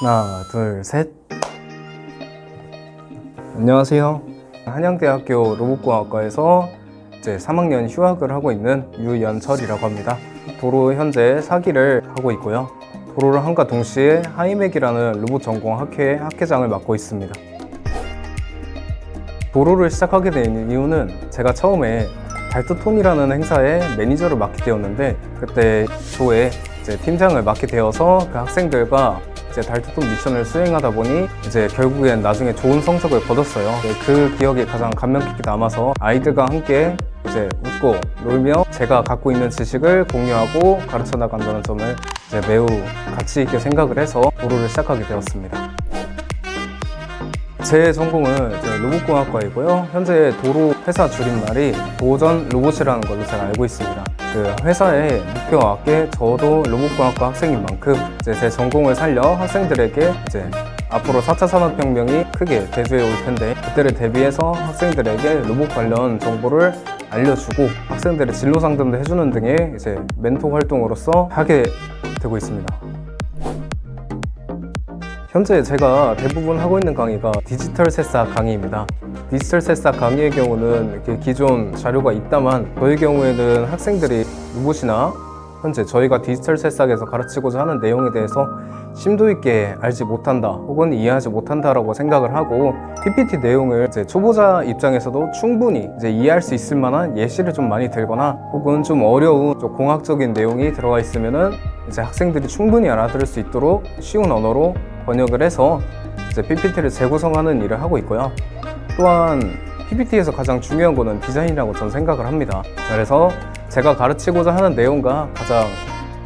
하나, 둘, 셋. 안녕하세요. 한양대학교 로봇공학과에서 이제 3학년 휴학을 하고 있는 유연철이라고 합니다. 도로 현재 4기를 하고 있고요. 도로를 함과 동시에 하이맥이라는 로봇 전공 학회의 학회장을 맡고 있습니다. 도로를 시작하게 된 이유는 제가 처음에 달트톤이라는 행사의 매니저를 맡게 되었는데, 그때 조에 이제 팀장을 맡게 되어서 그 학생들과 이제 달트톤 미션을 수행하다 보니 이제 결국엔 나중에 좋은 성적을 거뒀어요. 그 기억이 가장 감명 깊게 남아서 아이들과 함께 이제 웃고 놀며 제가 갖고 있는 지식을 공유하고 가르쳐 나간다는 점을 이제 매우 가치 있게 생각을 해서 도로를 시작하게 되었습니다. 제 전공은 이제 로봇공학과이고요. 현재 도로 회사 줄임말이 도전 로봇이라는 걸로 제가 알고 있습니다. 그 회사의 목표와 맞게 저도 로봇공학과 학생인 만큼 이제 제 전공을 살려 학생들에게 이제 앞으로 4차 산업혁명이 크게 대두해 올 텐데, 그때를 대비해서 학생들에게 로봇 관련 정보를 알려주고 학생들의 진로 상담도 해주는 등의 이제 멘토 활동으로서 하게 되고 있습니다. 현재 제가 대부분 하고 있는 강의가 디지털 새싹 강의입니다. 디지털 새싹 강의의 경우는 이렇게 기존 자료가 있다만, 저의 경우에는 학생들이 로봇이나 현재 저희가 디지털 새싹에서 가르치고자 하는 내용에 대해서 심도 있게 알지 못한다 혹은 이해하지 못한다라고 생각을 하고, PPT 내용을 이제 초보자 입장에서도 충분히 이제 이해할 수 있을 만한 예시를 좀 많이 들거나 혹은 좀 어려운 좀 공학적인 내용이 들어가 있으면은 이제 학생들이 충분히 알아들을 수 있도록 쉬운 언어로 번역을 해서 이제 PPT를 재구성하는 일을 하고 있고요. 또한 PPT에서 가장 중요한 거는 디자인이라고 저는 생각을 합니다. 그래서 제가 가르치고자 하는 내용과 가장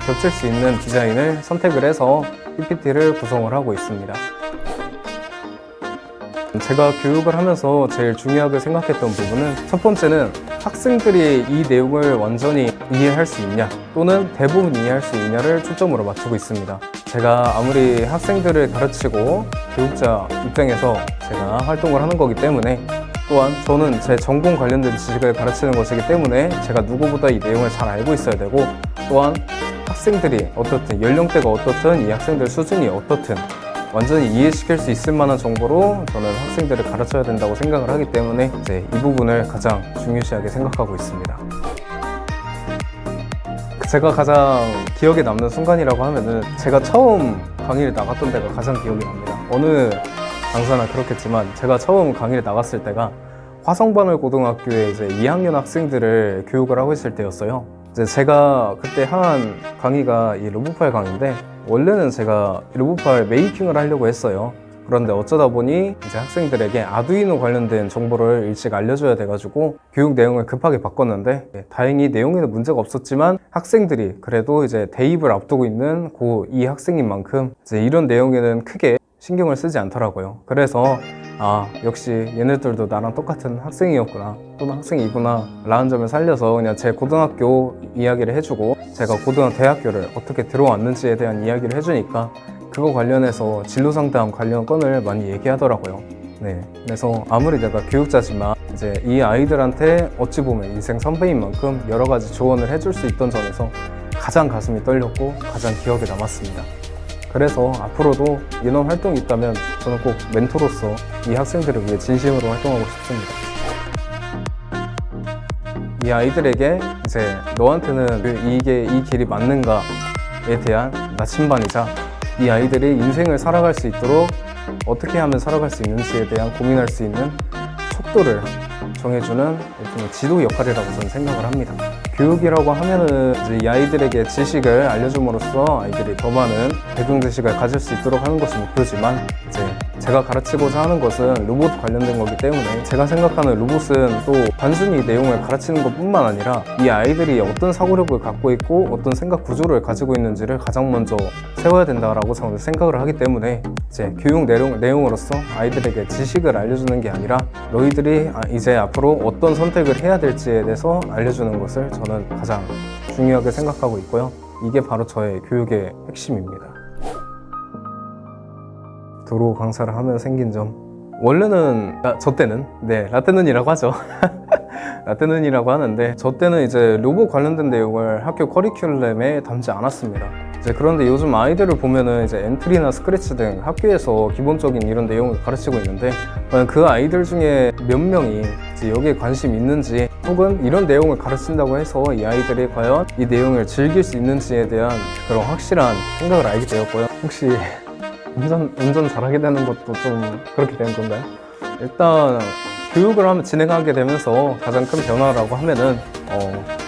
겹칠 수 있는 디자인을 선택을 해서 PPT를 구성을 하고 있습니다. 제가 교육을 하면서 제일 중요하게 생각했던 부분은, 첫 번째는 학생들이 이 내용을 완전히 이해할 수 있냐 또는 대부분 이해할 수 있냐를 초점으로 맞추고 있습니다. 제가 아무리 학생들을 가르치고 교육자 입장에서 제가 활동을 하는 거기 때문에, 또한 저는 제 전공 관련된 지식을 가르치는 것이기 때문에 제가 누구보다 이 내용을 잘 알고 있어야 되고, 또한 학생들이 어떻든 연령대가 어떻든 이 학생들 수준이 어떻든 완전히 이해시킬 수 있을 만한 정보로 저는 학생들을 가르쳐야 된다고 생각을 하기 때문에 이제 이 부분을 가장 중요시하게 생각하고 있습니다. 제가 가장 기억에 남는 순간이라고 하면은, 제가 처음 강의를 나갔던 데가 가장 기억이 납니다. 어느 강사나 그렇겠지만 제가 처음 강의를 나갔을 때가 화성바늘 고등학교에 이제 2학년 학생들을 교육을 하고 있을 때였어요. 이제 제가 그때 한 강의가 이 로봇팔 강의인데, 원래는 제가 로봇팔 메이킹을 하려고 했어요. 그런데 어쩌다 보니 이제 학생들에게 아두이노 관련된 정보를 일찍 알려줘야 돼가지고 교육 내용을 급하게 바꿨는데, 다행히 내용에는 문제가 없었지만 학생들이 그래도 이제 대입을 앞두고 있는 고2 학생인 만큼 이제 이런 내용에는 크게 신경을 쓰지 않더라고요. 그래서 역시 얘네들도 나랑 똑같은 학생이었구나 또는 학생이구나 라는 점을 살려서 그냥 제 고등학교 이야기를 해주고, 제가 대학교를 어떻게 들어왔는지에 대한 이야기를 해주니까 그거 관련해서 진로 상담 관련 건을 많이 얘기하더라고요. 네, 그래서 아무리 내가 교육자지만 이제 이 아이들한테 어찌 보면 인생 선배인 만큼 여러 가지 조언을 해줄 수 있던 점에서 가장 가슴이 떨렸고 가장 기억에 남았습니다. 그래서 앞으로도 이런 활동이 있다면 저는 꼭 멘토로서 이 학생들을 위해 진심으로 활동하고 싶습니다. 이 아이들에게 이제 너한테는 이 길이 맞는가에 대한 나침반이자, 이 아이들이 인생을 살아갈 수 있도록 어떻게 하면 살아갈 수 있는지에 대한 고민할 수 있는 촉도를 정해주는 일종의 지도 역할이라고 저는 생각을 합니다. 교육이라고 하면은 이제 이 아이들에게 지식을 알려줌으로써 아이들이 더 많은 배경 지식을 가질 수 있도록 하는 것이 목표지만, 이제 제가 가르치고자 하는 것은 로봇 관련된 거기 때문에 제가 생각하는 로봇은 또 단순히 내용을 가르치는 것뿐만 아니라 이 아이들이 어떤 사고력을 갖고 있고 어떤 생각 구조를 가지고 있는지를 가장 먼저 세워야 된다라고 저는 생각을 하기 때문에, 이제 교육 내용으로서 아이들에게 지식을 알려주는 게 아니라 너희들이 이제 앞으로 어떤 선택을 해야 될지에 대해서 알려주는 것을 저는 가장 중요하게 생각하고 있고요. 이게 바로 저의 교육의 핵심입니다. 도로 강사를 하면 생긴 점, 원래는 저 때는 라떼눈이라고 하죠. 라떼눈이라고 하는데, 저 때는 이제 로봇 관련된 내용을 학교 커리큘럼에 담지 않았습니다. 이제 그런데 요즘 아이들을 보면은 이제 엔트리나 스크래치 등 학교에서 기본적인 이런 내용을 가르치고 있는데, 과연 그 아이들 중에 몇 명이 이제 여기에 관심이 있는지, 혹은 이런 내용을 가르친다고 해서 이 아이들이 과연 이 내용을 즐길 수 있는지에 대한 그런 확실한 생각을 알게 되었고요. 혹시 운전 잘하게 되는 것도 좀 그렇게 되는 건가요? 일단 교육을 진행하게 되면서 가장 큰 변화라고 하면은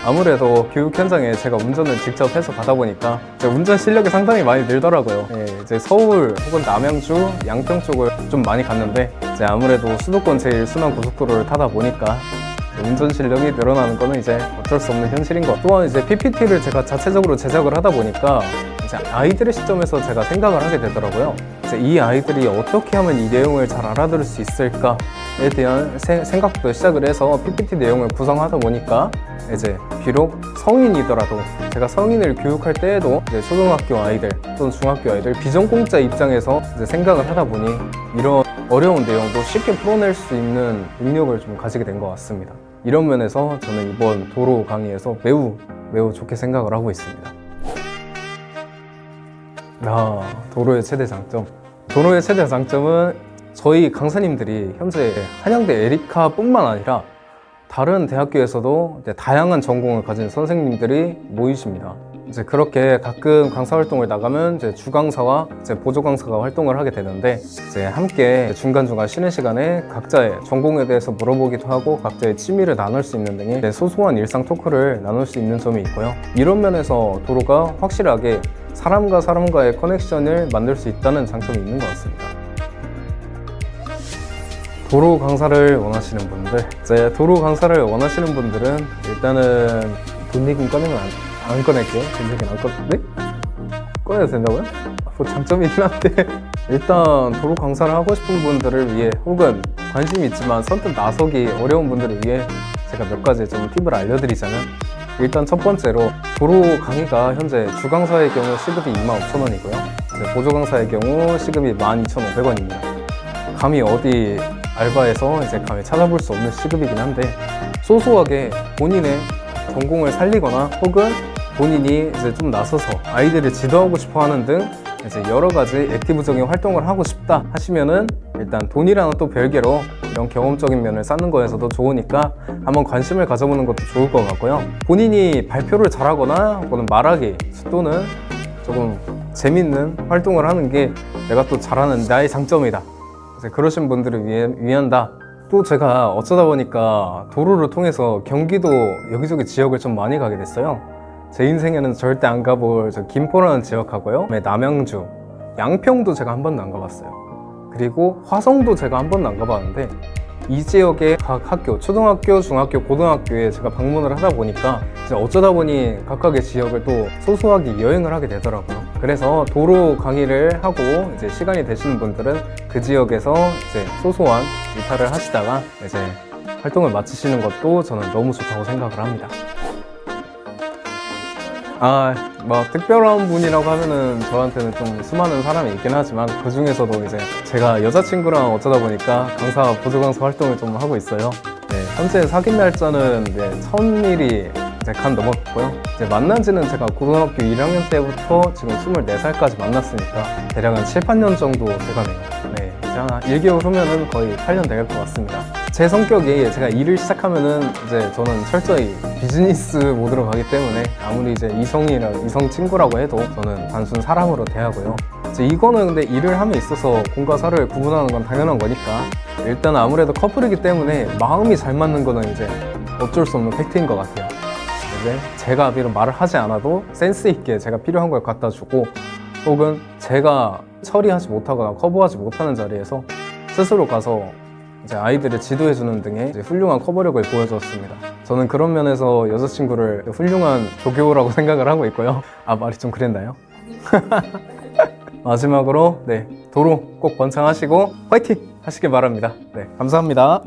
아무래도 교육 현장에 제가 운전을 직접 해서 가다 보니까 이제 운전 실력이 상당히 많이 늘더라고요. 이제 서울 혹은 남양주, 양평 쪽을 좀 많이 갔는데, 이제 아무래도 수도권 제1순환 고속도로를 타다 보니까 운전 실력이 늘어나는 거는 이제 어쩔 수 없는 현실인 것. 또한 이제 PPT를 제가 자체적으로 제작을 하다 보니까 이제 아이들의 시점에서 제가 생각을 하게 되더라고요. 이제 이 아이들이 어떻게 하면 이 내용을 잘 알아들을 수 있을까에 대한 생각부터 시작을 해서 PPT 내용을 구성하다 보니까 이제 비록 성인이더라도 제가 성인을 교육할 때에도 이제 초등학교 아이들 또는 중학교 아이들 비전공자 입장에서 이제 생각을 하다 보니 이런 어려운 내용도 쉽게 풀어낼 수 있는 능력을 좀 가지게 된 것 같습니다. 이런 면에서 저는 이번 도로 강의에서 매우 좋게 생각을 하고 있습니다. 도로의 최대 장점. 도로의 최대 장점은 저희 강사님들이 현재 한양대 에리카뿐만 아니라 다른 대학교에서도 다양한 전공을 가진 선생님들이 모이십니다. 이제 그렇게 가끔 강사 활동을 나가면 이제 주강사와 이제 보조강사가 활동을 하게 되는데, 이제 함께 중간중간 쉬는 시간에 각자의 전공에 대해서 물어보기도 하고 각자의 취미를 나눌 수 있는 등의 소소한 일상 토크를 나눌 수 있는 점이 있고요. 이런 면에서 도로가 확실하게 사람과 사람과의 커넥션을 만들 수 있다는 장점이 있는 것 같습니다. 도로 강사를 원하시는 분들, 이제 도로 강사를 원하시는 분들은 일단은 돈 얘기는 꺼내면 안 꺼낼게요. 돈 얘기는 안 꺼내? 꺼내도 된다고요? 뭐 장점이 있긴 한데 일단 도로 강사를 하고 싶은 분들을 위해, 혹은 관심이 있지만 선뜻 나서기 어려운 분들을 위해 제가 몇 가지 좀 팁을 알려드리자면, 일단 첫 번째로 도로 강의가 현재 주강사의 경우 시급이 25,000원이고요 보조강사의 경우 시급이 12,500원입니다 감히 어디 알바에서 이제 감히 찾아볼 수 없는 시급이긴 한데, 소소하게 본인의 전공을 살리거나 혹은 본인이 이제 좀 나서서 아이들을 지도하고 싶어 하는 등 이제 여러 가지 액티브적인 활동을 하고 싶다 하시면은 일단 돈이랑은 또 별개로 이런 경험적인 면을 쌓는 거에서도 좋으니까 한번 관심을 가져보는 것도 좋을 것 같고요. 본인이 발표를 잘하거나 혹은 말하기 또는 조금 재밌는 활동을 하는 게 내가 또 잘하는 나의 장점이다, 이제 그러신 분들을 위한다. 또 제가 어쩌다 보니까 도로를 통해서 경기도 여기저기 지역을 좀 많이 가게 됐어요. 제 인생에는 절대 안 가볼 김포라는 지역하고요, 남양주, 양평도 제가 한 번도 안 가봤어요. 그리고 화성도 제가 한 번도 안 가봤는데, 이 지역의 각 학교, 초등학교, 중학교, 고등학교에 제가 방문을 하다 보니까 이제 어쩌다 보니 각각의 지역을 또 소소하게 여행을 하게 되더라고요. 그래서 도로 강의를 하고 이제 시간이 되시는 분들은 그 지역에서 이제 소소한 일탈을 하시다가 이제 활동을 마치시는 것도 저는 너무 좋다고 생각을 합니다. 뭐 특별한 분이라고 하면은 저한테는 좀 수많은 사람이 있긴 하지만, 그 중에서도 이제 제가 여자친구랑 어쩌다 보니까 강사, 보조강사 활동을 좀 하고 있어요. 현재 사귄 날짜는 1000일이 이제 간 넘었고요. 이제 만난 지는 제가 고등학교 1학년 때부터 지금 24살까지 만났으니까 대략 한 7, 8년 정도 돼가네요. 이제 한 1개월 후면은 거의 8년 될 것 같습니다. 제 성격이 제가 일을 시작하면은 이제 저는 철저히 비즈니스 모드로 가기 때문에 아무리 이제 이성 친구라고 해도 저는 단순 사람으로 대하고요. 이제 이거는 근데 일을 함에 있어서 공과 사를 구분하는 건 당연한 거니까, 일단 아무래도 커플이기 때문에 마음이 잘 맞는 거는 이제 어쩔 수 없는 팩트인 것 같아요. 이제 제가 비록 말을 하지 않아도 센스 있게 제가 필요한 걸 갖다 주고, 혹은 제가 처리하지 못하거나 커버하지 못하는 자리에서 스스로 가서 이제 아이들을 지도해주는 등의 이제 훌륭한 커버력을 보여줬습니다. 저는 그런 면에서 여자친구를 훌륭한 조교라고 생각을 하고 있고요. 말이 좀 그랬나요? 마지막으로 도로 꼭 번창하시고 화이팅 하시길 바랍니다. 감사합니다.